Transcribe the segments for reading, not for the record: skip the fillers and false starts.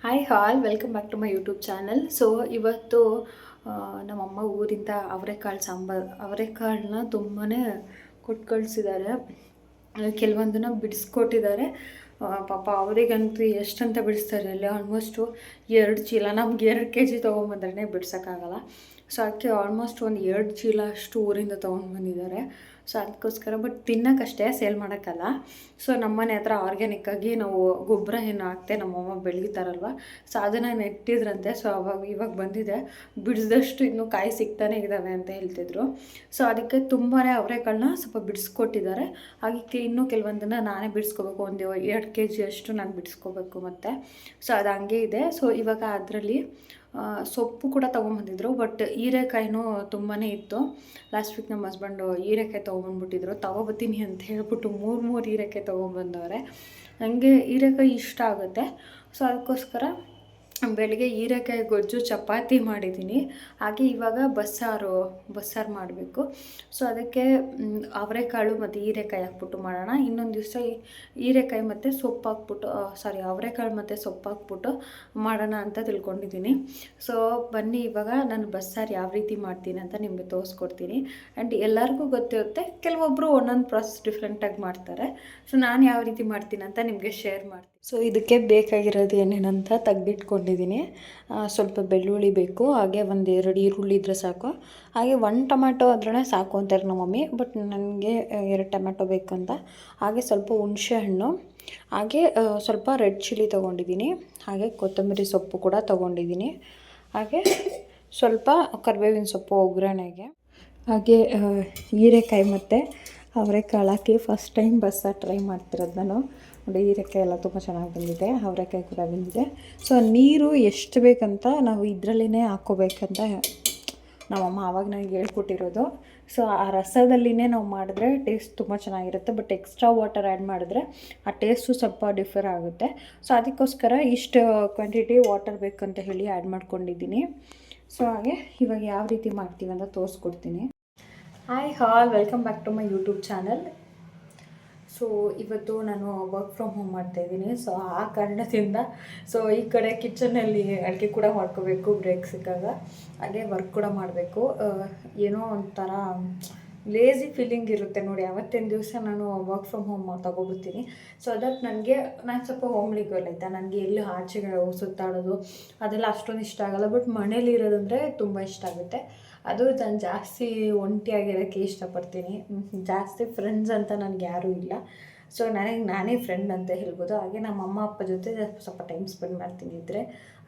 Hi all welcome back to my YouTube channel. So ಇವತ್ತು ನಮ್ಮಮ್ಮ ಊರಿಂದ ಅವರೆಕಾಳು ಸಾಂಬಾರು ಅವರೆಕಾಳನ್ನ ತುಂಬಾ ಕೊಟ್ಟು ಕಳಿಸಿದ್ದಾರೆ. ಕೆಲವೊಂದನ್ನು ಬಿಡಿಸ್ಕೊಟ್ಟಿದ್ದಾರೆ. ಪಾಪ ಅವರಿಗಂತೂ ಎಷ್ಟಂತ ಬಿಡಿಸ್ತಾರೆ ಅಲ್ಲಿ ಆಲ್ಮೋಸ್ಟು 2 ಚೀಲ. ನಮ್ಗೆ 2 kg ತೊಗೊಂಬಂದ್ರೆ ಬಿಡ್ಸೋಕ್ಕಾಗಲ್ಲ. ಸೊ ಅದಕ್ಕೆ ಆಲ್ಮೋಸ್ಟ್ ಒಂದು 2 ಚೀಲ ಅಷ್ಟು ಊರಿಂದ ತೊಗೊಂಡ್ಬಂದಿದ್ದಾರೆ. ಸೊ ಅದಕ್ಕೋಸ್ಕರ ಬಟ್ ತಿನ್ನೋಕ್ಕಷ್ಟೇ, ಸೇಲ್ ಮಾಡೋಕ್ಕಲ್ಲ. ಸೊ ನಮ್ಮನೆ ಹತ್ರ ಆರ್ಗ್ಯಾನಿಕ್ಕಾಗಿ ನಾವು ಗೊಬ್ಬರ ಏನು ಹಾಕ್ತೆ ನಮ್ಮಮ್ಮ ಬೆಳೀತಾರಲ್ವ, ಸೊ ಅದನ್ನು ನೆಟ್ಟಿದ್ರಂತೆ. ಸೊ ಇವಾಗ ಬಂದಿದೆ, ಬಿಡಿಸಿದಷ್ಟು ಇನ್ನೂ ಕಾಯಿ ಸಿಗ್ತಾನೆ ಇದ್ದಾವೆ ಅಂತ ಹೇಳ್ತಿದ್ರು. ಸೊ ಅದಕ್ಕೆ ತುಂಬಾ ಅವರೆಕಾಳನ್ನ ಸ್ವಲ್ಪ ಬಿಡಿಸ್ಕೊಟ್ಟಿದ್ದಾರೆ. ಅದಕ್ಕೆ ಇನ್ನೂ ಕೆಲವೊಂದನ್ನು ನಾನೇ ಬಿಡಿಸ್ಕೋಬೇಕು, ಒಂದು 2 kg ಅಷ್ಟು ನಾನು ಬಿಡಿಸ್ಕೋಬೇಕು ಮತ್ತು. ಸೊ ಅದು ಹಂಗೆ ಇದೆ. ಸೊ ಇವಾಗ ಅದರಲ್ಲಿ ಸೊಪ್ಪು ಕೂಡ ತೊಗೊಂಬಂದಿದ್ರು. ಬಟ್ ಹೀರೆಕಾಯಿನೂ ತುಂಬಾ ಇತ್ತು. ಲಾಸ್ಟ್ ವೀಕ್ ನಮ್ಮ ಹಸ್ಬೆಂಡು ಹೀರೆಕಾಯಿ ತೊಗೊಂಬಂದ್ಬಿಟ್ಟಿದ್ರು. ತೊಗೊಬತ್ತೀನಿ ಅಂತ ಹೇಳ್ಬಿಟ್ಟು 3 ಹೀರೆಕಾಯಿ ತೊಗೊಂಬಂದವ್ರೆ. ನನಗೆ ಹೀರೆಕಾಯಿ ಇಷ್ಟ ಆಗುತ್ತೆ. ಸೊ ಅದಕ್ಕೋಸ್ಕರ ಬೆಳಗ್ಗೆ ಹೀರೆಕಾಯಿ ಗೊಜ್ಜು ಚಪಾತಿ ಮಾಡಿದ್ದೀನಿ. ಹಾಗೆ ಇವಾಗ ಬಸ್ಸಾರು ಮಾಡಬೇಕು. ಸೊ ಅದಕ್ಕೆ ಅವರೆಕಾಳು ಮತ್ತು ಹೀರೆಕಾಯಿ ಹಾಕ್ಬಿಟ್ಟು ಮಾಡೋಣ. ಇನ್ನೊಂದು ದಿವಸ ಹೀರೆಕಾಯಿ ಮತ್ತು ಸೊಪ್ಪು ಹಾಕ್ಬಿಟ್ಟು ಅವರೆಕಾಳು ಮತ್ತು ಸೊಪ್ಪು ಹಾಕ್ಬಿಟ್ಟು ಮಾಡೋಣ ಅಂತ ತಿಳ್ಕೊಂಡಿದ್ದೀನಿ. ಸೊ ಬನ್ನಿ ಇವಾಗ ನಾನು ಬಸ್ಸಾರು ಯಾವ ರೀತಿ ಮಾಡ್ತೀನಿ ಅಂತ ನಿಮಗೆ ತೋರಿಸ್ಕೊಡ್ತೀನಿ. ಆ್ಯಂಡ್ ಎಲ್ಲರಿಗೂ ಗೊತ್ತಿರುತ್ತೆ, ಕೆಲವೊಬ್ಬರು ಒಂದೊಂದು ಪ್ರಾಸೆಸ್ ಡಿಫ್ರೆಂಟಾಗಿ ಮಾಡ್ತಾರೆ. ಸೊ ನಾನು ಯಾವ ರೀತಿ ಮಾಡ್ತೀನಿ ಅಂತ ನಿಮಗೆ ಶೇರ್ ಮಾಡ್ತೀನಿ. ಸೊ ಇದಕ್ಕೆ ಬೇಕಾಗಿರೋದು ಏನೇನಂತ ತೆಗೆದಿಟ್ಕೊಂಡಿದ್ದೀನಿ. ಸ್ವಲ್ಪ ಬೆಳ್ಳುಳ್ಳಿ ಬೇಕು, ಹಾಗೆ 1-2 ಈರುಳ್ಳಿ ಇದ್ದರೆ ಸಾಕು. ಹಾಗೆ 1 ಟೊಮ್ಯಾಟೊ ಆದ್ರೇ ಸಾಕು ಅಂತಾರೆ ನಮ್ಮ ಮಮ್ಮಿ, ಬಟ್ ನನಗೆ 2 ಟೊಮ್ಯಾಟೊ ಬೇಕಂತ. ಹಾಗೆ ಸ್ವಲ್ಪ ಹುಣಸೆ ಹಣ್ಣು, ಹಾಗೆ ಸ್ವಲ್ಪ ರೆಡ್ ಚಿಲ್ಲಿ ತೊಗೊಂಡಿದ್ದೀನಿ. ಹಾಗೆ ಕೊತ್ತಂಬರಿ ಸೊಪ್ಪು ಕೂಡ ತೊಗೊಂಡಿದ್ದೀನಿ. ಹಾಗೆ ಸ್ವಲ್ಪ ಕರಿಬೇವಿನ ಸೊಪ್ಪು ಒಗ್ಗರಣೆಗೆ. ಹಾಗೆ ಹೀರೆಕಾಯಿ ಮತ್ತು ಅವರೆಕಾಳು ಹಾಕಿ ಫಸ್ಟ್ ಟೈಮ್ ಬಸ್ಸಾರು ಟ್ರೈ ಮಾಡ್ತಿರೋದು ನಾನು. ನೋಡಿ, ಹೀರೆಕಾಯಿ ಎಲ್ಲ ತುಂಬ ಚೆನ್ನಾಗಿ ಬಂದಿದೆ, ಅವರೆಕಾಯಿ ಕೂಡ ಬಂದಿದೆ. ಸೊ ನೀರು ಎಷ್ಟು ಬೇಕಂತ ನಾವು ಇದರಲ್ಲೇ ಹಾಕ್ಕೋಬೇಕಂತ ನಮ್ಮಮ್ಮ ಆವಾಗ ನನಗೆ ಹೇಳ್ಕೊಟ್ಟಿರೋದು. ಸೊ ಆ ರಸದಲ್ಲಿನೇ ನಾವು ಮಾಡಿದ್ರೆ ಟೇಸ್ಟ್ ತುಂಬ ಚೆನ್ನಾಗಿರುತ್ತೆ. ಬಟ್ ಎಕ್ಸ್ಟ್ರಾ ವಾಟರ್ ಆ್ಯಡ್ ಮಾಡಿದ್ರೆ ಆ ಟೇಸ್ಟು ಸ್ವಲ್ಪ ಡಿಫರ್ ಆಗುತ್ತೆ. ಸೊ ಅದಕ್ಕೋಸ್ಕರ ಇಷ್ಟು ಕ್ವಾಂಟಿಟಿ ವಾಟರ್ ಬೇಕಂತ ಹೇಳಿ ಆ್ಯಡ್ ಮಾಡ್ಕೊಂಡಿದ್ದೀನಿ. ಸೊ ಹಾಗೆ ಇವಾಗ ಯಾವ ರೀತಿ ಮಾಡ್ತೀವಿ ಅಂತ ತೋರಿಸ್ಕೊಡ್ತೀನಿ. Hi all welcome back to my YouTube channel. So ಇವತ್ತು ನಾನು ವರ್ಕ್ ಫ್ರಮ್ ಹೋಮ್ ಮಾಡ್ತಾಯಿದ್ದೀನಿ. ಸೊ ಆ ಕಾರಣದಿಂದ ಈ ಕಡೆ ಕಿಚನಲ್ಲಿ ಅಡುಗೆ ಕೂಡ ಮಾಡ್ಕೋಬೇಕು ಬ್ರೇಕ್ ಸಿಕ್ಕಾಗ, ಹಾಗೆ ವರ್ಕ್ ಕೂಡ ಮಾಡಬೇಕು. ಏನೋ ಒಂಥರ ಲೇಝಿ ಫೀಲಿಂಗ್ ಇರುತ್ತೆ ನೋಡಿ. ಅವತ್ತಿನ ದಿವಸ ನಾನು ವರ್ಕ್ ಫ್ರಮ್ ಹೋಮ್ ತೊಗೊಬಿಡ್ತೀನಿ. ಸೊ ಅದಕ್ಕೆ ನಾನು ಸ್ವಲ್ಪ ಹೋಮ್ಲಿ ಗರ್ಲ್ ಆಯಿತಾ, ನನಗೆ ಎಲ್ಲಿ ಆಚೆಗೆ ಸುತ್ತಾಡೋದು ಅದೆಲ್ಲ ಅಷ್ಟೊಂದು ಇಷ್ಟ ಆಗೋಲ್ಲ. ಬಟ್ ಮನೇಲಿ ಇರೋದಂದರೆ ತುಂಬ ಇಷ್ಟ ಆಗುತ್ತೆ. ಅದು ನಾನು ಜಾಸ್ತಿ ಒಂಟಿಯಾಗಿರೋಕ್ಕೆ ಇಷ್ಟಪಡ್ತೀನಿ. ಜಾಸ್ತಿ ಫ್ರೆಂಡ್ಸ್ ಅಂತ ನನಗೆ ಯಾರೂ ಇಲ್ಲ. ಸೊ ನಾನೇ ಫ್ರೆಂಡ್ ಅಂತ ಹೇಳ್ಬೋದು. ಹಾಗೆ ನಮ್ಮ ಅಮ್ಮ ಅಪ್ಪ ಜೊತೆ ಸ್ವಲ್ಪ ಟೈಮ್ ಸ್ಪೆಂಡ್ ಮಾಡ್ತೀನಿ ಇದ್ದರೆ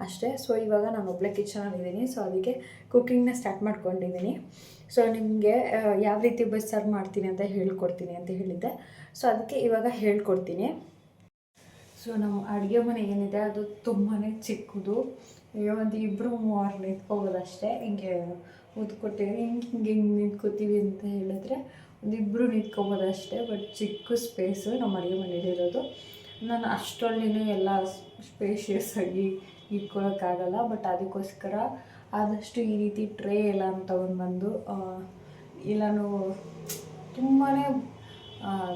ಅಷ್ಟೇ. ಸೊ ಇವಾಗ ನಾನು ಒಬ್ಬಳೇ ಕಿಚನಲ್ಲಿದ್ದೀನಿ. ಸೊ ಅದಕ್ಕೆ ಕುಕ್ಕಿಂಗ್ನ ಸ್ಟಾರ್ಟ್ ಮಾಡ್ಕೊಂಡಿದ್ದೀನಿ. ಸೊ ನಿಮಗೆ ಯಾವ ರೀತಿ ಬಸ್ಸಾರು ಮಾಡ್ತೀನಿ ಅಂತ ಹೇಳ್ಕೊಡ್ತೀನಿ ಅಂತ ಹೇಳಿದ್ದೆ. ಸೊ ಅದಕ್ಕೆ ಇವಾಗ ಹೇಳ್ಕೊಡ್ತೀನಿ. ಸೊ ನಮ್ಮ ಅಡುಗೆ ಮನೆ ಏನಿದೆ ಅದು ತುಂಬಾ ಚಿಕ್ಕದು. ಒಂದು 2-3 ನಿಂತ್ಕೋಬೋದಷ್ಟೇ. ಹಿಂಗೆ ಕೂತ್ಕೊತೀವಿ, ಹಿಂಗೆ ನಿಂತ್ಕೋತೀವಿ ಅಂತ ಹೇಳಿದ್ರೆ 1-2 ನಿಂತ್ಕೋಬೋದಷ್ಟೇ. ಬಟ್ ಚಿಕ್ಕ ಸ್ಪೇಸು ನಮ್ಮ ಅಡುಗೆ ಮನೇಲಿರೋದು. ನಾನು ಅಷ್ಟರಲ್ಲಿನೇ ಎಲ್ಲ ಸ್ಪೇಷಿಯಸ್ ಆಗಿ ಇಟ್ಕೊಳ್ಳೋಕ್ಕಾಗಲ್ಲ. ಬಟ್ ಅದಕ್ಕೋಸ್ಕರ ಆದಷ್ಟು ಈ ರೀತಿ ಟ್ರೇ ಎಲ್ಲ ತೊಗೊಂಡ್ಬಂದು, ಇಲ್ಲಾನು ತುಂಬಾ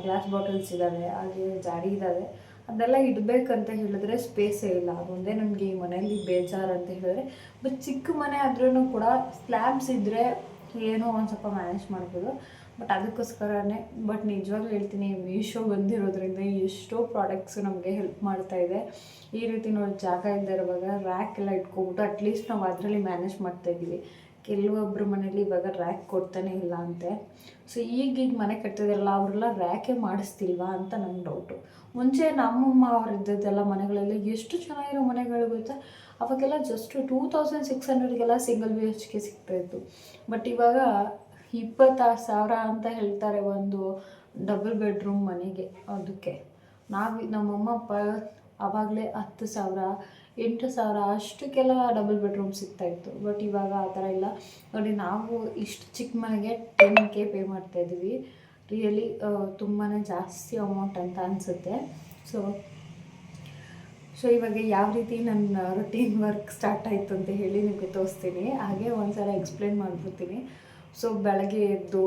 ಗ್ಲಾಸ್ ಬಾಟಲ್ಸ್ ಇದ್ದಾವೆ, ಹಾಗೆ ಜಾಡಿ ಇದ್ದಾವೆ. ಅದೆಲ್ಲ ಇಡಬೇಕಂತ ಹೇಳಿದ್ರೆ ಸ್ಪೇಸೇ ಇಲ್ಲ. ಅದೊಂದೇ ನನಗೆ ಈ ಮನೆಯಲ್ಲಿ ಬೇಜಾರು ಅಂತ ಹೇಳಿದ್ರೆ. ಬಟ್ ಚಿಕ್ಕ ಮನೆ ಆದ್ರೂ ಕೂಡ ಸ್ಲ್ಯಾಬ್ಸ್ ಇದ್ದರೆ ಏನೋ ಒಂದು ಸ್ವಲ್ಪ ಮ್ಯಾನೇಜ್ ಮಾಡ್ಬೋದು. ಬಟ್ ಅದಕ್ಕೋಸ್ಕರನೇ. ಬಟ್ ನಿಜವಾಗ್ಲೂ ಹೇಳ್ತೀನಿ, ಮೀಶೋ ಬಂದಿರೋದ್ರಿಂದ ಎಷ್ಟೋ ಪ್ರಾಡಕ್ಟ್ಸು ನಮಗೆ ಹೆಲ್ಪ್ ಮಾಡ್ತಾಯಿದೆ. ಈ ರೀತಿ ನೋಡಿ, ಜಾಗ ಇಲ್ಲದೆ ಇರುವಾಗ ರ್ಯಾಕ್ ಎಲ್ಲ ಇಟ್ಕೊಬಿಟ್ಟು ಅಟ್ಲೀಸ್ಟ್ ನಾವು ಅದರಲ್ಲಿ ಮ್ಯಾನೇಜ್ ಮಾಡ್ತಾಯಿದ್ದೀವಿ. ಕೆಲವೊಬ್ಬರು ಮನೇಲಿ ಇವಾಗ ರ್ಯಾಕ್ ಕೊಡ್ತಾನೆ ಇಲ್ಲ ಅಂತೆ. ಸೊ ಈಗ ಮನೆ ಕಟ್ಟಿದ್ರಲ್ಲ, ಅವರೆಲ್ಲ ರ್ಯಾಕೇ ಮಾಡಿಸ್ತಿಲ್ವಾ ಅಂತ ನನ್ನ ಡೌಟು. ಮುಂಚೆ ನಮ್ಮಮ್ಮ ಅವ್ರು ಇದ್ದದ್ದೆಲ್ಲ ಮನೆಗಳಲ್ಲಿ ಎಷ್ಟು ಚೆನ್ನಾಗಿರೋ ಮನೆಗಳು ಗೊತ್ತಾ. ಅವಾಗೆಲ್ಲ ಜಸ್ಟ್ 2600 ಸಿಂಗಲ್ BHK ಸಿಗ್ತಾಯಿತ್ತು. ಬಟ್ ಇವಾಗ 20,000 ಅಂತ ಹೇಳ್ತಾರೆ ಒಂದು ಡಬಲ್ ಬೆಡ್ರೂಮ್ ಮನೆಗೆ. ಅದಕ್ಕೆ ನಮ್ಮಮ್ಮ ಅಪ್ಪ ಆವಾಗಲೇ 10,000 8,000 ಅಷ್ಟಕ್ಕೆಲ್ಲ ಡಬಲ್ ಬೆಡ್ರೂಮ್ ಸಿಗ್ತಾಯಿತ್ತು. ಬಟ್ ಇವಾಗ ಆ ಥರ ಇಲ್ಲ ನೋಡಿ. ನಾವು ಇಷ್ಟು ಚಿಕ್ಕ ಮನೆಗೆ 10K ಪೇ ಮಾಡ್ತಾಯಿದ್ದೀವಿ. ರಿಯಲಿ ತುಂಬಾ ಜಾಸ್ತಿ ಅಮೌಂಟ್ ಅಂತ ಅನಿಸುತ್ತೆ. ಸೊ ಇವಾಗ ಯಾವ ರೀತಿ ನನ್ನ ರುಟೀನ್ ವರ್ಕ್ ಸ್ಟಾರ್ಟ್ ಆಯಿತು ಅಂತ ಹೇಳಿ ನಿಮಗೆ ತೋರಿಸ್ತೀನಿ. ಹಾಗೆ ಒಂದು ಸಲ ಎಕ್ಸ್ಪ್ಲೇನ್ ಮಾಡಿಬಿಡ್ತೀನಿ. ಸೊ ಬೆಳಗ್ಗೆ ಎದ್ದು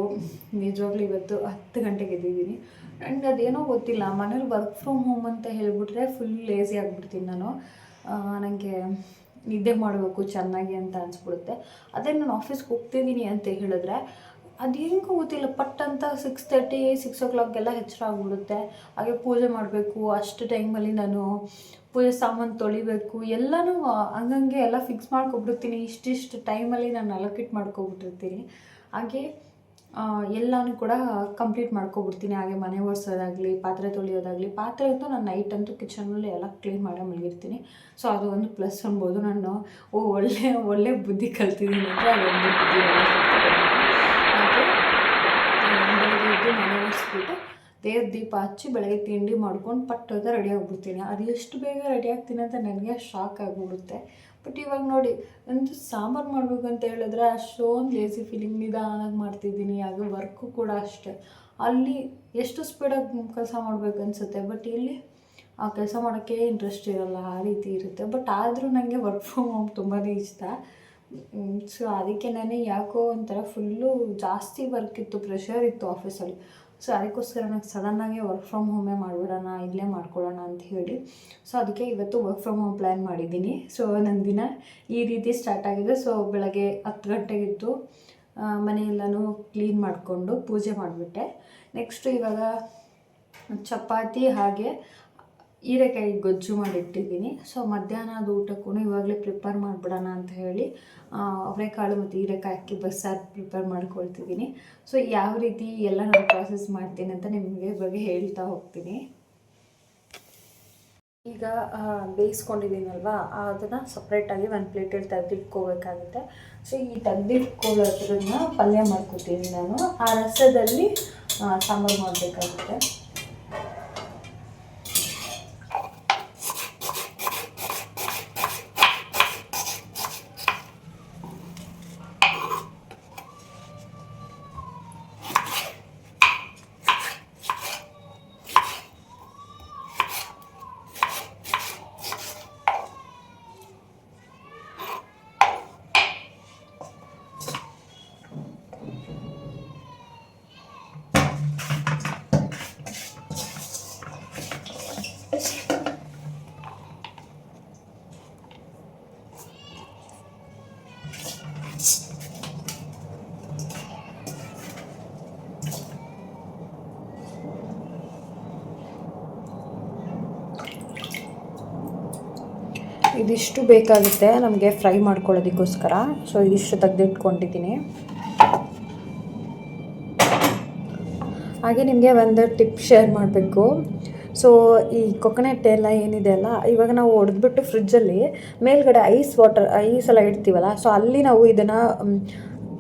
ನಿಜವಾಗ್ಲೂ ಇವತ್ತು 10 ಗಂಟೆಗೆ ಎದ್ದಿದ್ದೀನಿ. ಆ್ಯಂಡ್ ಅದೇನೋ ಗೊತ್ತಿಲ್ಲ, ಮನೇಲಿ ವರ್ಕ್ ಫ್ರಮ್ ಹೋಮ್ ಅಂತ ಹೇಳಿಬಿಟ್ರೆ ಫುಲ್ ಲೇಸಿ ಆಗಿಬಿಡ್ತೀನಿ ನಾನು. ನನಗೆ ನಿದ್ದೆ ಮಾಡಬೇಕು ಚೆನ್ನಾಗಿ ಅಂತ ಅನಿಸ್ಬಿಡುತ್ತೆ. ಅದೇ ನಾನು ಆಫೀಸ್ಗೆ ಹೋಗ್ತಿದ್ದೀನಿ ಅಂತ ಹೇಳಿದ್ರೆ ಅದು ಹೆಂಗೆ ಗೊತ್ತಿಲ್ಲ, ಪಟ್ ಅಂತ 6:30 6 o'clock ಎಚ್ಚರ ಆಗ್ಬಿಡುತ್ತೆ. ಹಾಗೆ ಪೂಜೆ ಮಾಡಬೇಕು, ಅಷ್ಟು ಟೈಮಲ್ಲಿ ನಾನು ಪೂಜೆ ಸಾಮಾನು ತೊಳಿಬೇಕು, ಎಲ್ಲನೂ ಹಂಗಂಗೆ ಎಲ್ಲ ಫಿಕ್ಸ್ ಮಾಡ್ಕೊಬಿಡ್ತೀನಿ. ಇಷ್ಟಿಷ್ಟು ಟೈಮಲ್ಲಿ ನಾನು ಅಲೋಕೇಟ್ ಮಾಡ್ಕೊಬಿಟ್ಟಿರ್ತೀನಿ. ಹಾಗೆ ಎಲ್ಲನೂ ಕೂಡ ಕಂಪ್ಲೀಟ್ ಮಾಡ್ಕೊಬಿಡ್ತೀನಿ. ಹಾಗೆ ಮನೆ ಒರೆಸೋದಾಗಲಿ, ಪಾತ್ರೆ ತೊಳೆಯೋದಾಗಲಿ, ಪಾತ್ರೆ ಅಂತೂ ನಾನು ನೈಟ್ ಅಂತೂ ಕಿಚನಲ್ಲಿ ಎಲ್ಲ ಕ್ಲೀನ್ ಮಾಡೇ ಮಲಗಿರ್ತೀನಿ. ಸೊ ಅದು ಒಂದು ಪ್ಲಸ್ ಅನ್ಬೋದು. ನಾನು ಒಳ್ಳೆ ಬುದ್ಧಿ ಕಲ್ತಿದ್ದೀನಿ ಅಂದರೆ ಅದೊಂದು ಬುದ್ಧಿ. ಬೆಳಗ್ಗೆ ಎದ್ದು ಮನೆ ಒರೆಸ್ಬಿಟ್ಟು ದೇವ್ರ ದೀಪ ಹಚ್ಚಿ ಬೆಳಗ್ಗೆ ತಿಂಡಿ ಮಾಡ್ಕೊಂಡು ಪಟ್ಟದ ರೆಡಿ ಆಗಿಬಿಡ್ತೀನಿ. ಅದು ಎಷ್ಟು ಬೇಗ ರೆಡಿ ಆಗ್ತೀನಿ ಅಂತ ನನಗೆ ಶಾಕ್ ಆಗಿಬಿಡುತ್ತೆ. ಬಟ್ ಇವಾಗ ನೋಡಿ, ಒಂದು ಸಾಂಬಾರು ಮಾಡಬೇಕು ಅಂತ ಹೇಳಿದ್ರೆ ಅಷ್ಟೊಂದು ಲೇಸಿ ಫೀಲಿಂಗ್, ನಿಧಾನಾಗಿ ಮಾಡ್ತಿದ್ದೀನಿ. ಹಾಗೆ ವರ್ಕು ಕೂಡ ಅಷ್ಟೇ. ಅಲ್ಲಿ ಎಷ್ಟು ಸ್ಪೀಡಾಗಿ ಕೆಲಸ ಮಾಡಬೇಕು ಅನಿಸುತ್ತೆ, ಬಟ್ ಇಲ್ಲಿ ಆ ಕೆಲಸ ಮಾಡೋಕ್ಕೆ ಇಂಟ್ರೆಸ್ಟ್ ಇರೋಲ್ಲ, ಆ ರೀತಿ ಇರುತ್ತೆ. ಬಟ್ ಆದರೂ ನನಗೆ ವರ್ಕ್ ಫ್ರಮ್ ಹೋಮ್ ತುಂಬಾ ಇಷ್ಟ. ಸೊ ಅದಕ್ಕೆ ನಾನು ಯಾಕೋ ಒಂಥರ ಫುಲ್ಲು ಜಾಸ್ತಿ ವರ್ಕ್ ಇತ್ತು, ಪ್ರೆಷರ್ ಇತ್ತು ಆಫೀಸಲ್ಲಿ. ಸೊ ಅದಕ್ಕೋಸ್ಕರ ನನಗೆ ಸಡನ್ನಾಗಿ ವರ್ಕ್ ಫ್ರಮ್ ಹೋಮೇ ಮಾಡಿಬಿಡೋಣ, ಇಲ್ಲೇ ಮಾಡ್ಕೊಳ್ಳೋಣ ಅಂತ ಹೇಳಿ. ಸೊ ಅದಕ್ಕೆ ಇವತ್ತು ವರ್ಕ್ ಫ್ರಮ್ ಹೋಮ್ ಪ್ಲ್ಯಾನ್ ಮಾಡಿದ್ದೀನಿ. ಸೊ ನನ್ನ ದಿನ ಈ ರೀತಿ ಸ್ಟಾರ್ಟ್ ಆಗಿದೆ. ಸೊ ಬೆಳಗ್ಗೆ 10 ಗಂಟೆಗಿತ್ತು, ಮನೆಯೆಲ್ಲನೂ ಕ್ಲೀನ್ ಮಾಡಿಕೊಂಡು ಪೂಜೆ ಮಾಡಿಬಿಟ್ಟೆ. ನೆಕ್ಸ್ಟು ಇವಾಗ ಚಪಾತಿ ಹಾಗೆ ಹೀರೆಕಾಯಿ ಗೊಜ್ಜು ಮಾಡಿಟ್ಟಿದ್ದೀನಿ. ಸೊ ಮಧ್ಯಾಹ್ನದ ಊಟಕ್ಕೂ ಇವಾಗಲೇ ಪ್ರಿಪೇರ್ ಮಾಡಿಬಿಡೋಣ ಅಂತ ಹೇಳಿ ಅವರೆಕಾಳು ಮತ್ತು ಹೀರೆಕಾಯಿ ಹಾಕಿ ಬಸ್ಸಾರು ಪ್ರಿಪೇರ್ ಮಾಡ್ಕೊಳ್ತಿದ್ದೀನಿ. ಸೊ ಯಾವ ರೀತಿ ಎಲ್ಲ ನಾನು ಪ್ರಾಸೆಸ್ ಮಾಡ್ತೀನಿ ಅಂತ ನಿಮಗೆ ಬಗ್ಗೆ ಹೇಳ್ತಾ ಹೋಗ್ತೀನಿ. ಈಗ ಬೇಯಿಸ್ಕೊಂಡಿದ್ದೀನಲ್ವ, ಅದನ್ನು ಸಪ್ರೇಟಾಗಿ ಒಂದು ಪ್ಲೇಟಲ್ಲಿ ತೆಗೆದಿಟ್ಕೋಬೇಕಾಗುತ್ತೆ. ಸೊ ಈ ತೆಗೆದಿಟ್ಕೊಳ್ಳೋದ್ರನ್ನ ಪಲ್ಯ ಮಾಡ್ಕೊತೀನಿ ನಾನು. ಆ ರಸದಲ್ಲಿ ಸಾಂಬಾರು ಮಾಡಬೇಕಾಗುತ್ತೆ. ಇದಿಷ್ಟು ಬೇಕಾಗುತ್ತೆ ನಮಗೆ ಫ್ರೈ ಮಾಡ್ಕೊಳ್ಳೋದಕ್ಕೋಸ್ಕರ. ಸೊ ಇದಿಷ್ಟು ತೆಗೆದಿಟ್ಕೊಂಡಿದ್ದೀನಿ. ಹಾಗೆ ನಿಮಗೆ ಒಂದು ಟಿಪ್ ಶೇರ್ ಮಾಡಬೇಕು. ಸೊ ಈ ಕೊಕೊನಟ್ ಎಲ್ಲ ಏನಿದೆ ಅಲ್ಲ, ಇವಾಗ ನಾವು ಹೊಡೆದ್ಬಿಟ್ಟು ಫ್ರಿಜ್ಜಲ್ಲಿ ಮೇಲ್ಗಡೆ ಐಸ್ ಎಲ್ಲ ಇಡ್ತೀವಲ್ಲ, ಸೊ ಅಲ್ಲಿ ನಾವು ಇದನ್ನು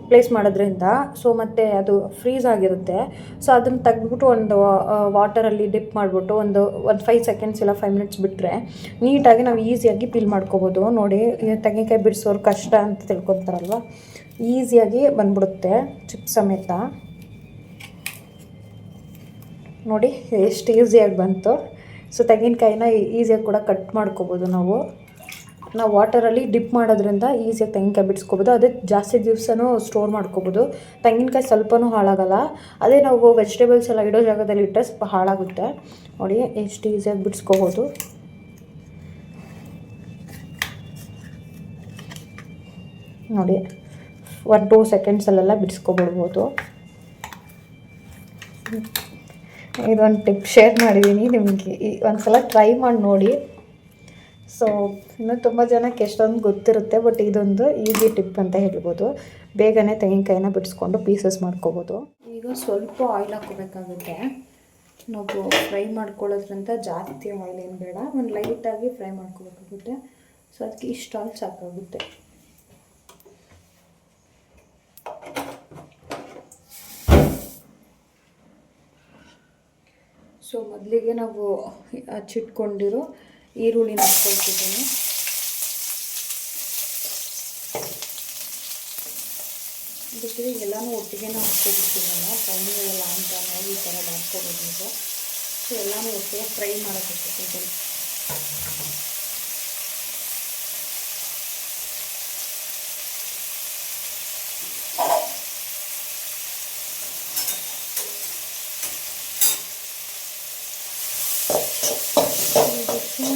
ಪ್ಲೇಸ್ ಮಾಡೋದ್ರಿಂದ ಸೊ ಮತ್ತು ಅದು ಫ್ರೀಸ್ ಆಗಿರುತ್ತೆ. ಸೊ ಅದನ್ನು ತೆಗೆದ್ಬಿಟ್ಟು ಒಂದು ವಾಟರಲ್ಲಿ ಡಿಪ್ ಮಾಡಿಬಿಟ್ಟು ಒಂದು 5 seconds ಇಲ್ಲ 5 minutes ಬಿಟ್ಟರೆ ನೀಟಾಗಿ ನಾವು ಈಸಿಯಾಗಿ ಪೀಲ್ ಮಾಡ್ಕೋಬೋದು. ನೋಡಿ, ತೆಂಗಿನಕಾಯಿ ಬಿಡಿಸೋರು ಕಷ್ಟ ಅಂತ ತಿಳ್ಕೊತಾರಲ್ವ, ಈಸಿಯಾಗಿ ಬಂದ್ಬಿಡುತ್ತೆ ಚಿಪ್ ಸಮೇತ. ನೋಡಿ ಎಷ್ಟು ಈಸಿಯಾಗಿ ಬಂತು. ಸೊ ತೆಂಗಿನಕಾಯಿನ ಈಸಿಯಾಗಿ ಕೂಡ ಕಟ್ ಮಾಡ್ಕೋಬೋದು. ನಾವು ವಾಟರಲ್ಲಿ ಡಿಪ್ ಮಾಡೋದ್ರಿಂದ ಈಸಿಯಾಗಿ ತೆಂಗಿನಕಾಯಿ ಬಿಡಿಸ್ಕೋಬೋದು. ಅದೇ ಜಾಸ್ತಿ ದಿವಸನೂ ಸ್ಟೋರ್ ಮಾಡ್ಕೋಬೋದು. ತೆಂಗಿನಕಾಯಿ ಸ್ವಲ್ಪನೂ ಹಾಳಾಗಲ್ಲ. ಅದೇ ನಾವು ವೆಜಿಟೇಬಲ್ಸ್ ಎಲ್ಲ ಇಡೋ ಜಾಗದಲ್ಲಿ ಇಟ್ಟರೆ ಸ್ವಲ್ಪ ಹಾಳಾಗುತ್ತೆ. ನೋಡಿ ಎಷ್ಟು ಈಸಿಯಾಗಿ ಬಿಡಿಸ್ಕೋಬೋದು. ನೋಡಿ 1-2 secondsಲ್ಲೆಲ್ಲ ಬಿಡಿಸ್ಕೊಬಿಡ್ಬೋದು. ಇದೊಂದು ಟಿಪ್ ಶೇರ್ ಮಾಡಿದ್ದೀನಿ ನಿಮಗೆ, ಒಂದು ಸಲ ಟ್ರೈ ಮಾಡಿ ನೋಡಿ. ಸೊ ಇನ್ನೂ ತುಂಬ ಜನಕ್ಕೆ ಎಷ್ಟೊಂದು ಗೊತ್ತಿರುತ್ತೆ, ಬಟ್ ಇದೊಂದು ಈಸಿ ಟಿಪ್ ಅಂತ ಹೇಳ್ಬೋದು. ಬೇಗನೆ ತೆಂಗಿನಕಾಯಿನ ಬಿಡಿಸ್ಕೊಂಡು ಪೀಸಸ್ ಮಾಡ್ಕೋಬೋದು. ಈಗ ಸ್ವಲ್ಪ ಆಯಿಲ್ ಹಾಕ್ಕೋಬೇಕಾಗುತ್ತೆ. ನಾವು ಫ್ರೈ ಮಾಡ್ಕೊಳ್ಳೋದ್ರಿಂದ ಜಾಸ್ತಿ ಆಯಿಲ್ ಏನು ಬೇಡ, ಒಂದು ಲೈಟಾಗಿ ಫ್ರೈ ಮಾಡ್ಕೋಬೇಕಾಗುತ್ತೆ. ಸೊ ಅದಕ್ಕೆ ಇಷ್ಟು ಆಯಿಲ್ ಸಾಕಾಗುತ್ತೆ. ಸೊ ಮೊದಲಿಗೆ ನಾವು ಹಚ್ಚಿಟ್ಕೊಂಡಿರೋ ಈರುಳ್ಳಿನ ಹಾಕ್ಕೊಳ್ತಿದ್ದೀನಿ. ಬಿಟ್ಟರೆ ಎಲ್ಲನೂ ಒಟ್ಟಿಗೆ ಹಾಕ್ಕೊಬಿಡ್ತೀನಲ್ಲ, ಸಣ್ಣಗೆಲ್ಲ ಅಂತ ನಾವು ಈ ಥರ ಮಾಡ್ಕೊಬೋದು. ಸೊ ಎಲ್ಲನೂ ಒಟ್ಟಿಗೆ ಫ್ರೈ ಮಾಡೋಕ್ಕಾಗ್ತದೆ.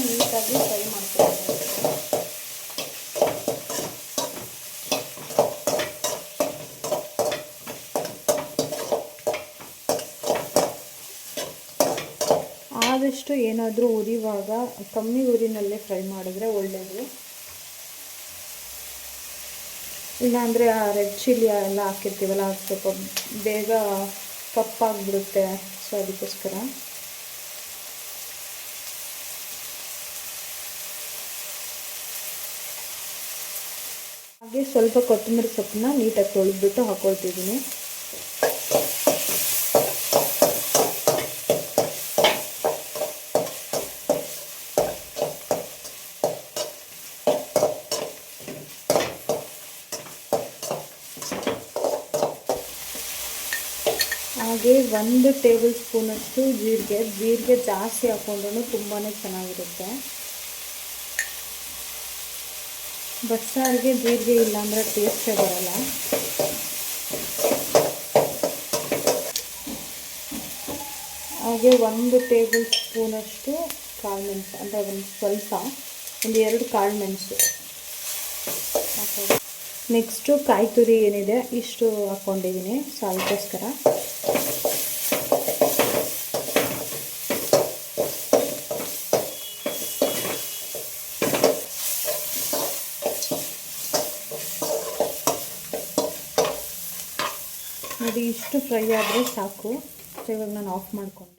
ನೀಟಾಗಿ ಫ್ರೈ ಮಾಡ್ಕೊಳ್ಬೇಕು. ಆದಷ್ಟು ಏನಾದರೂ ಉರಿಯುವಾಗ ಕಮ್ಮಿ ಉರಿನಲ್ಲೇ ಫ್ರೈ ಮಾಡಿದ್ರೆ ಒಳ್ಳೆಯದು. ಇಲ್ಲಾಂದರೆ ಆ ರೆಡ್ ಚಿಲ್ಲಿ ಎಲ್ಲ ಹಾಕಿರ್ತೀವಲ್ಲ ಅದು ಸ್ವಲ್ಪ ಬೇಗ ಕಪ್ಪಾಗಿಬಿಡುತ್ತೆ. ಸೊ ಅದಕ್ಕೋಸ್ಕರ ಹಾಗೆ ಸ್ವಲ್ಪ ಕೊತ್ತಂಬರಿ ಸೊಪ್ಪನ್ನ ನೀಟಾಗಿ ತೊಳೆದ್ಬಿಟ್ಟು ಹಾಕ್ಕೊಳ್ತಿದ್ದೀನಿ. ಹಾಗೆ 1 ಟೇಬಲ್ ಸ್ಪೂನಷ್ಟು ಜೀರಿಗೆ ಜಾಸ್ತಿ ಹಾಕ್ಕೊಂಡ್ರೂ ತುಂಬಾ ಚೆನ್ನಾಗಿರುತ್ತೆ. ಬಸ್ಸಾರಿಗೆ ಜೀರಿಗೆ ಇಲ್ಲಾಂದರೆ ಟೇಸ್ಟೇ ಬರಲ್ಲ. ಹಾಗೆ 1 ಟೇಬಲ್ ಸ್ಪೂನಷ್ಟು ಕಾಳು ಮೆಣಸು, ಅಂದರೆ ಒಂದು 2 ಕಾಳು ಮೆಣಸು ಹಾಕೋದು. ನೆಕ್ಸ್ಟು ಕಾಯಿ ತುರಿ ಏನಿದೆ ಇಷ್ಟು ಹಾಕ್ಕೊಂಡಿದ್ದೀನಿ. ಸೊ ಅದಕ್ಕೋಸ್ಕರ ನೋಡಿ, ಇಷ್ಟು ಫ್ರೈ ಆದರೆ ಸಾಕು. ಸೊ ಇವಾಗ ನಾನು ಆಫ್ ಮಾಡಿಕೊಂಡೆ.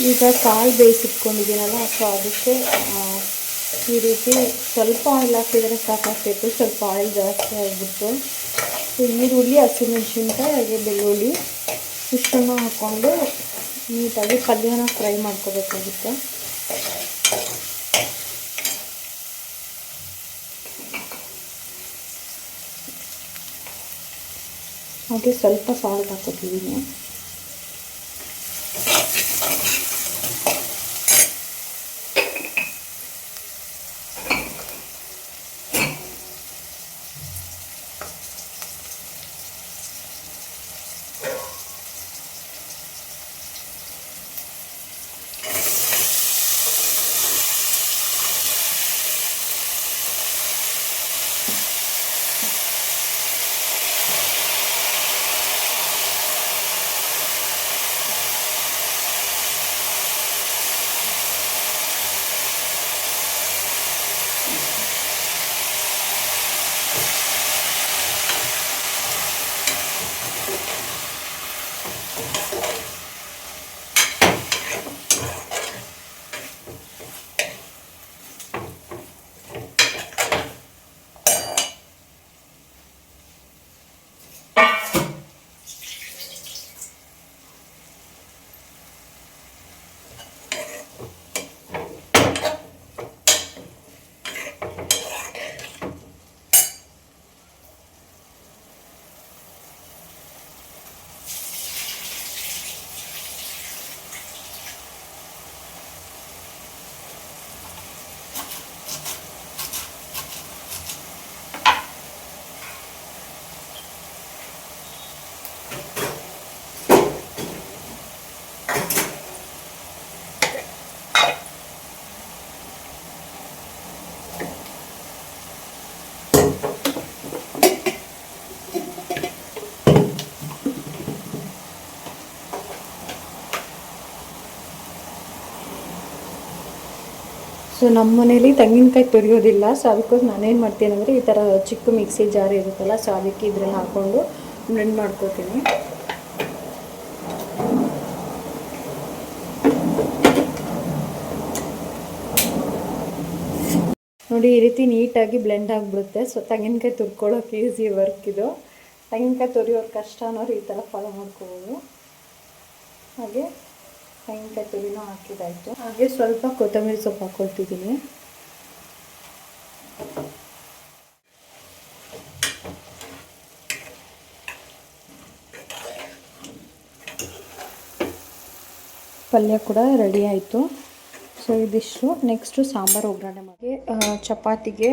ಈಗ ಕಾಳು ಬೇಯಿಸಿಟ್ಕೊಂಡಿದ್ದೀನಲ್ಲ, ಸೊ ಅದಕ್ಕೆ ಈ ರೀತಿ ಸ್ವಲ್ಪ ಆಯಿಲ್ ಹಾಕಿದರೆ ಸಾಕಾಗ್ತಿತ್ತು. ಸ್ವಲ್ಪ ಆಯಿಲ್ ಜಾಸ್ತಿ ಆಗಿಬಿಟ್ಟು ಸೊ ಈರುಳ್ಳಿ, ಹಸಿಮೆಣಸಿನ್ಕಾಯಿ ಹಾಗೆ ಬೆಳ್ಳುಳ್ಳಿ ಇಷ್ಟನ್ನು ಹಾಕ್ಕೊಂಡು ನೀಟಾಗಿ ಪಲ್ಯನ ಫ್ರೈ ಮಾಡ್ಕೋಬೇಕಾಗುತ್ತೆ. ಹಾಗೆ ಸ್ವಲ್ಪ ಸಾಲ್ಟ್ ಹಾಕೋತಿದ್ದೀನಿ. ಸೊ ನಮ್ಮ ಮನೇಲಿ ತೆಂಗಿನಕಾಯಿ ತುರಿಯೋದಿಲ್ಲ. ಸೊ ಅದಕ್ಕೋಸ್ಕರ ನಾನೇನು ಮಾಡ್ತೀನಿ ಅಂದರೆ ಈ ಥರ ಚಿಕ್ಕ ಮಿಕ್ಸಿ ಜಾರ್ ಇರುತ್ತಲ್ಲ, ಸೊ ಅದಕ್ಕೆ ಇದ್ರಲ್ಲಿ ಹಾಕ್ಕೊಂಡು ಬ್ಲೆಂಡ್ ಮಾಡ್ಕೋತೀನಿ. ನೋಡಿ, ಈ ರೀತಿ ನೀಟಾಗಿ ಬ್ಲೆಂಡ್ ಆಗಿಬಿಡುತ್ತೆ. ಸೊ ತೆಂಗಿನಕಾಯಿ ತುರ್ಕೊಳ್ಳೋಕೆ ಈಸಿ ವರ್ಕ್ ಇದು. ತೆಂಗಿನಕಾಯಿ ತುರಿಯೋರು ಕಷ್ಟ ಅನ್ನೋರು ಈ ಥರ ಫಾಲೋ ಮಾಡ್ಕೋಬೋದು. ಹಾಗೆ ತೆಂಗಿನಕಾಯಿ ತುರಿನೂ ಹಾಕಿದಾಯಿತು. ಹಾಗೆ ಸ್ವಲ್ಪ ಕೊತ್ತಂಬರಿ ಸೊಪ್ಪು ಹಾಕ್ಕೊಳ್ತಿದ್ದೀನಿ. ಪಲ್ಯ ಕೂಡ ರೆಡಿ ಆಯಿತು. ಸೊ ಇದಿಷ್ಟು. ನೆಕ್ಸ್ಟು ಸಾಂಬಾರು ಒಗ್ಗರಣೆ ಮಾಡಿ ಚಪಾತಿಗೆ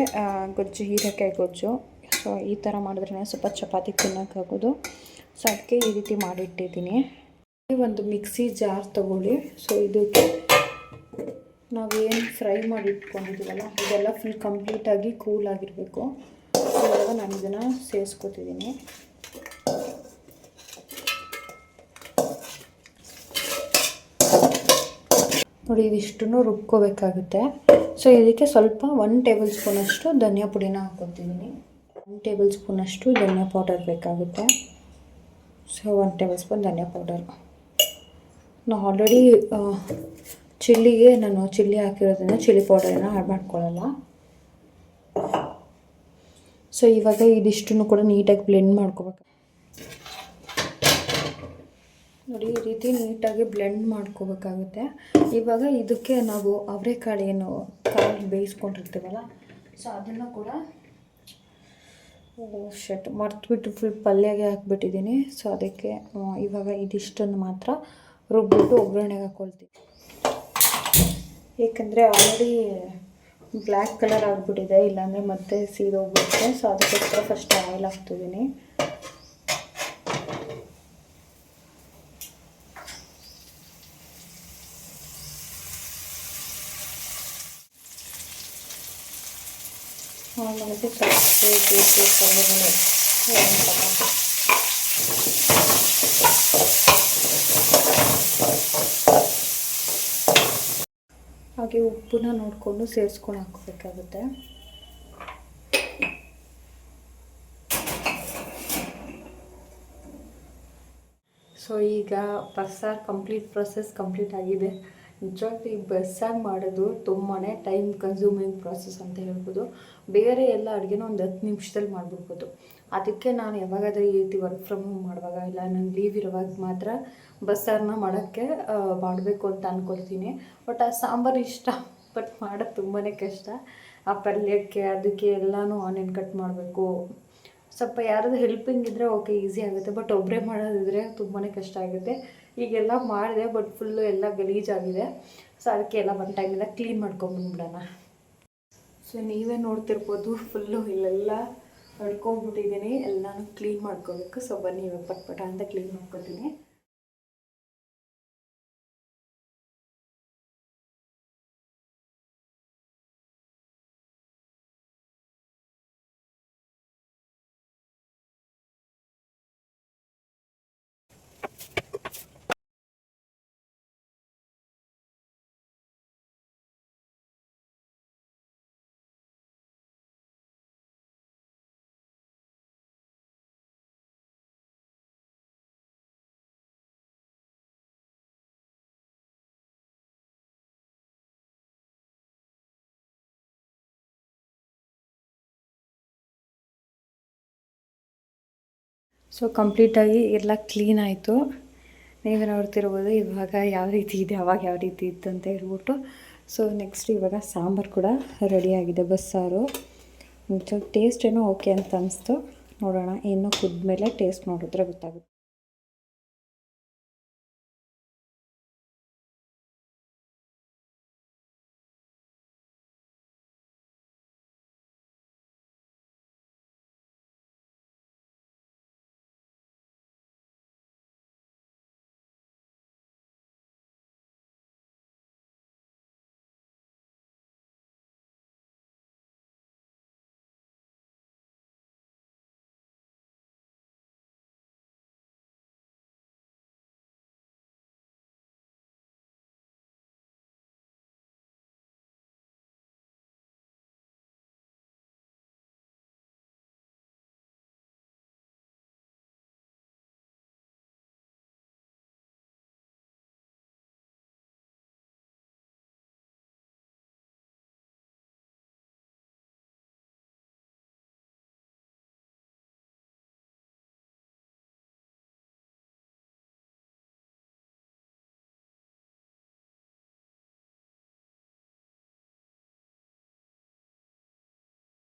ಗೊಜ್ಜು, ಹೀರೆಕಾಯಿ ಗೊಜ್ಜು. ಸೊ ಈ ಥರ ಮಾಡಿದ್ರೆ ಸ್ವಲ್ಪ ಚಪಾತಿ ತಿನ್ನೋಕ್ಕಾಗೋದು. ಸೊ ಅದಕ್ಕೆ ಈ ರೀತಿ ಮಾಡಿಟ್ಟಿದ್ದೀನಿ. ಒಂದು ಮಿಕ್ಸಿ ಜಾರ್ ತಗೊಳ್ಳಿ. ಸೊ ಇದಕ್ಕೆ ನಾವೇನು ಫ್ರೈ ಮಾಡಿ ಇಟ್ಕೊಂಡಿದ್ದೀವಲ್ಲ ಇದೆಲ್ಲ ಫುಲ್ ಕಂಪ್ಲೀಟಾಗಿ ಕೂಲ್ ಆಗಿರಬೇಕು. ಇವಾಗ ನಾನು ಇದನ್ನು ಸೇರಿಸ್ಕೊತಿದ್ದೀನಿ. ನೋಡಿ ಇದಿಷ್ಟನ್ನು ರುಬ್ಕೋಬೇಕಾಗುತ್ತೆ. ಸೊ ಇದಕ್ಕೆ ಸ್ವಲ್ಪ 1 ಟೇಬಲ್ ಸ್ಪೂನಷ್ಟು ಧನಿಯಾ ಪುಡಿನ ಹಾಕ್ಕೊತಿದ್ದೀನಿ. 1 ಟೇಬಲ್ ಸ್ಪೂನಷ್ಟು ಧನಿಯಾ ಪೌಡರ್ ಬೇಕಾಗುತ್ತೆ. ಸೊ 1 ಟೇಬಲ್ ಸ್ಪೂನ್ ಧನಿಯಾ ಪೌಡರ್. ನಾವು ಆಲ್ರೆಡಿ ಚಿಲ್ಲಿಗೆ ನಾನು ಚಿಲ್ಲಿ ಹಾಕಿರೋದ್ರಿಂದ ಚಿಲ್ಲಿ ಪೌಡರನ್ನು ಆ್ಯಡ್ ಮಾಡ್ಕೊಳ್ಳಲ್ಲ. ಸೊ ಇವಾಗ ಇದಿಷ್ಟನ್ನು ಕೂಡ ನೀಟಾಗಿ ಬ್ಲೆಂಡ್ ಮಾಡ್ಕೋಬೇಕು. ನೋಡಿ ಈ ರೀತಿ ನೀಟಾಗಿ ಬ್ಲೆಂಡ್ ಮಾಡ್ಕೋಬೇಕಾಗುತ್ತೆ. ಇವಾಗ ಇದಕ್ಕೆ ನಾವು ಅವರೆಕಾಳು ಏನು ಕಾಳು ಬೇಯಿಸ್ಕೊಂಡಿರ್ತೀವಲ್ಲ, ಸೊ ಅದನ್ನು ಕೂಡ ಮರ್ತುಬಿಟ್ಟು ಫುಲ್ ಪಲ್ಯಗೆ ಹಾಕ್ಬಿಟ್ಟಿದ್ದೀನಿ. ಸೊ ಅದಕ್ಕೆ ಇವಾಗ ಇದಿಷ್ಟನ್ನು ಮಾತ್ರ ರುಬ್ಬಿಟ್ಟು ಒಗ್ಗರಣೆಗೆ ಹಾಕ್ಕೊಳ್ತೀನಿ. ಏಕೆಂದರೆ ಆಲ್ರೆಡಿ ಬ್ಲ್ಯಾಕ್ ಕಲರ್ ಆಗಿಬಿಟ್ಟಿದೆ, ಇಲ್ಲಾಂದರೆ ಮತ್ತೆ ಸೀದೋಗ್ಬಿಡುತ್ತೆ. ಸೊ ಅದಕ್ಕೋಸ್ಕರ ಫಸ್ಟ್ ಆಯಿಲ್ ಹಾಕ್ತಿದ್ದೀನಿ. మనకి ಹಾಗೆ ಉಪ್ಪನ್ನ ನೋಡಿಕೊಂಡು ಸೇರಿಸ್ಕೊಂಡು ಹಾಕೋಬೇಕಾಗುತ್ತೆ. ಸೊ ಈಗ ಬಸ್ಸಾರು ಪ್ರೊಸೆಸ್ ಕಂಪ್ಲೀಟ್ ಆಗಿದೆ. ನಿಜವಾಗ್ಲೂ ಈ ಬಸ್ಸಾರು ಮಾಡೋದು ತುಂಬಾ ಟೈಮ್ ಕನ್ಸ್ಯೂಮಿಂಗ್ ಪ್ರಾಸೆಸ್ ಅಂತ ಹೇಳ್ಬೋದು. ಬೇರೆ ಎಲ್ಲ ಅಡುಗೆನ ಒಂದು 10 ನಿಮಿಷದಲ್ಲಿ ಮಾಡಿಬಿಡ್ಬೋದು. ಅದಕ್ಕೆ ನಾನು ಯಾವಾಗಾದರೂ ಈ ರೀತಿ ವರ್ಕ್ ಫ್ರಮ್ ಹೋಮ್ ಮಾಡುವಾಗ ಇಲ್ಲ ನಂಗೆ ಲೀವ್ ಇರುವಾಗ ಮಾತ್ರ ಬಸ್ಸಾರನ್ನ ಮಾಡೋಕ್ಕೆ ಮಾಡಬೇಕು ಅಂತ ಅಂದ್ಕೊಳ್ತೀನಿ. ಬಟ್ ಆ ಸಾಂಬಾರು ಇಷ್ಟ, ಬಟ್ ಮಾಡೋದು ತುಂಬಾ ಕಷ್ಟ. ಆ ಪಲ್ಯಕ್ಕೆ ಅದಕ್ಕೆ ಎಲ್ಲನೂ ಆನಿಯನ್ ಕಟ್ ಮಾಡಬೇಕು. ಸ್ವಲ್ಪ ಯಾರಾದರೂ ಹೆಲ್ಪಿಂಗ್ ಇದ್ದರೆ ಓಕೆ ಈಸಿ ಆಗುತ್ತೆ, ಬಟ್ ಒಬ್ಬರೇ ಮಾಡೋದಿದ್ರೆ ತುಂಬಾ ಕಷ್ಟ ಆಗುತ್ತೆ. ಈಗೆಲ್ಲ ಮಾಡಿದೆ, ಬಟ್ ಫುಲ್ಲು ಎಲ್ಲ ಗಲೀಜಾಗಿದೆ. ಸೊ ಅದಕ್ಕೆ ಎಲ್ಲ ಒಂದು ಟೈಮಿಂದ ಕ್ಲೀನ್ ಮಾಡ್ಕೊಂಬಂದ್ಬಿಡೋಣ. ಸೊ ನೀವೇ ನೋಡ್ತಿರ್ಬೋದು, ಫುಲ್ಲು ಇಲ್ಲೆಲ್ಲ ಹಡ್ಕೊಂಡ್ಬಿಟ್ಟಿದ್ದೀನಿ. ಎಲ್ಲನೂ ಕ್ಲೀನ್ ಮಾಡ್ಕೋಬೇಕು. ಸೊ ಬನ್ನಿ ಇವಾಗ ಪಟ್ಪಟ ಅಂತ ಕ್ಲೀನ್ ಮಾಡ್ಕೊತೀನಿ. ಸೊ ಕಂಪ್ಲೀಟಾಗಿ ಎಲ್ಲ ಕ್ಲೀನ್ ಆಯಿತು. ನೀವೇ ನೋಡ್ತಿರ್ಬೋದು ಇವಾಗ ಯಾವ ರೀತಿ ಇದೆ, ಅವಾಗ ಯಾವ ರೀತಿ ಇತ್ತು ಅಂತ ಹೇಳ್ಬಿಟ್ಟು. ಸೊ ನೆಕ್ಸ್ಟ್ ಇವಾಗ ಸಾಂಬಾರು ಕೂಡ ರೆಡಿಯಾಗಿದೆ. ಬಸ್ಸಾರು ಟೇಸ್ಟ್ ಏನೋ ಓಕೆ ಅಂತ ಅನಿಸ್ತು. ನೋಡೋಣ, ಇನ್ನೂ ಕುದ್ಮೇಲೆ ಟೇಸ್ಟ್ ನೋಡಿದ್ರೆ ಗೊತ್ತಾಗುತ್ತೆ.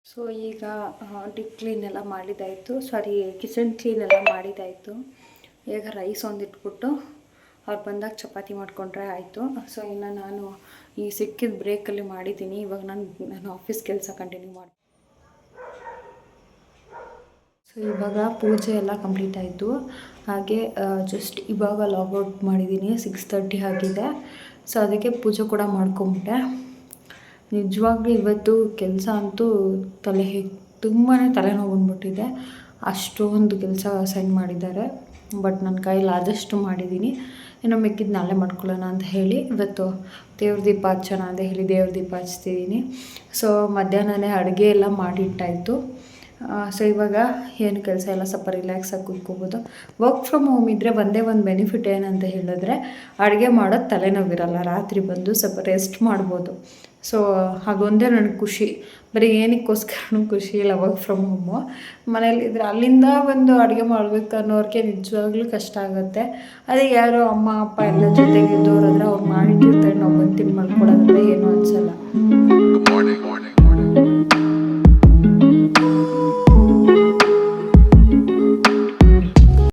ಸೊ ಈಗ ಡಿಪ್ ಕ್ಲೀನ್ ಎಲ್ಲ ಮಾಡಿದ್ದಾಯಿತು, ಕಿಚನ್ ಕ್ಲೀನ್ ಎಲ್ಲ ಮಾಡಿದ್ದಾಯಿತು. ಈಗ ರೈಸ್ ಒಂದು ಇಟ್ಬಿಟ್ಟು ಅವ್ರು ಬಂದಾಗ ಚಪಾತಿ ಮಾಡಿಕೊಂಡ್ರೆ ಆಯಿತು. ಸೊ ಇನ್ನು ನಾನು ಈ ಸಿಕ್ಕಿದ ಬ್ರೇಕಲ್ಲಿ ಮಾಡಿದ್ದೀನಿ. ಇವಾಗ ನಾನು ಆಫೀಸ್ ಕೆಲಸ ಕಂಟಿನ್ಯೂ ಮಾಡಿ. ಸೊ ಇವಾಗ ಪೂಜೆ ಎಲ್ಲ ಕಂಪ್ಲೀಟ್ ಆಯಿತು. ಹಾಗೆ ಜಸ್ಟ್ ಇವಾಗ ಲಾಗೌಟ್ ಮಾಡಿದ್ದೀನಿ. 6:30 ಆಗಿದೆ. ಸೊ ಅದಕ್ಕೆ ಪೂಜೆ ಕೂಡ ಮಾಡ್ಕೊಂಬಿಟ್ಟೆ. ನಿಜವಾಗ್ಲೂ ಇವತ್ತು ಕೆಲಸ ಅಂತೂ ತುಂಬಾ ತಲೆನೋವು ಬಂದ್ಬಿಟ್ಟಿದೆ. ಅಷ್ಟೊಂದು ಕೆಲಸ ಅಸೈನ್ ಮಾಡಿದ್ದಾರೆ. ಬಟ್ ನನ್ನ ಕೈಯಲ್ಲಿ ಆದಷ್ಟು ಮಾಡಿದ್ದೀನಿ. ಇನ್ನು ಮಿಕ್ಕಿದ್ದು ನಾಳೆ ಮಾಡ್ಕೊಳ್ಳೋಣ ಅಂತ ಹೇಳಿ ಇವತ್ತು ದೇವ್ರ ದೀಪ ಹಚ್ಚೋಣ ಅಂತ ಹೇಳಿ ದೇವ್ರ ದೀಪ ಹಚ್ತಿದ್ದೀನಿ. ಸೊ ಮಧ್ಯಾಹ್ನನೇ ಅಡುಗೆ ಎಲ್ಲ ಮಾಡಿಟ್ಟಾಯಿತು. ಸೊ ಇವಾಗ ಏನು ಕೆಲಸ ಎಲ್ಲ ಸ್ವಲ್ಪ ರಿಲ್ಯಾಕ್ಸಾಗಿ ಕೂತ್ಕೋಬೋದು. ವರ್ಕ್ ಫ್ರಮ್ ಹೋಮ್ ಇದ್ದರೆ ಒಂದೇ ಒಂದು ಬೆನಿಫಿಟ್ ಏನಂತ ಹೇಳಿದ್ರೆ ಅಡುಗೆ ಮಾಡೋದು ತಲೆನೋವಿರಲ್ಲ. ರಾತ್ರಿ ಬಂದು ಸ್ವಲ್ಪ ರೆಸ್ಟ್ ಮಾಡ್ಬೋದು. ಸೊ ಹಾಗೊಂದೇ ನನಗೆ ಖುಷಿ. ಬರೀ ಏನಕ್ಕೋಸ್ಕರನೂ ಖುಷಿ ಇಲ್ಲ ವರ್ಕ್ ಫ್ರಮ್ ಹೋಮು. ಮನೇಲಿದ್ದರೆ ಅಲ್ಲಿಂದ ಒಂದು ಅಡುಗೆ ಮಾಡಬೇಕು ಅನ್ನೋರಿಗೆ ನಿಜವಾಗ್ಲೂ ಕಷ್ಟ ಆಗುತ್ತೆ. ಅದೇ ಯಾರೋ ಅಮ್ಮ ಅಪ್ಪ ಎಲ್ಲ ಜೊತೆಗೆ ಇದ್ದವರಾದ್ರೆ ಅವ್ರು ಮಾಡಿಟ್ಟಿರ್ತಾರೆ, ನಾವು ಬಂದು ತಿಂದು ಮಾಡ್ಕೊಡೋದಂದ್ರೆ ಏನೂ ಅನಿಸಲ್ಲ.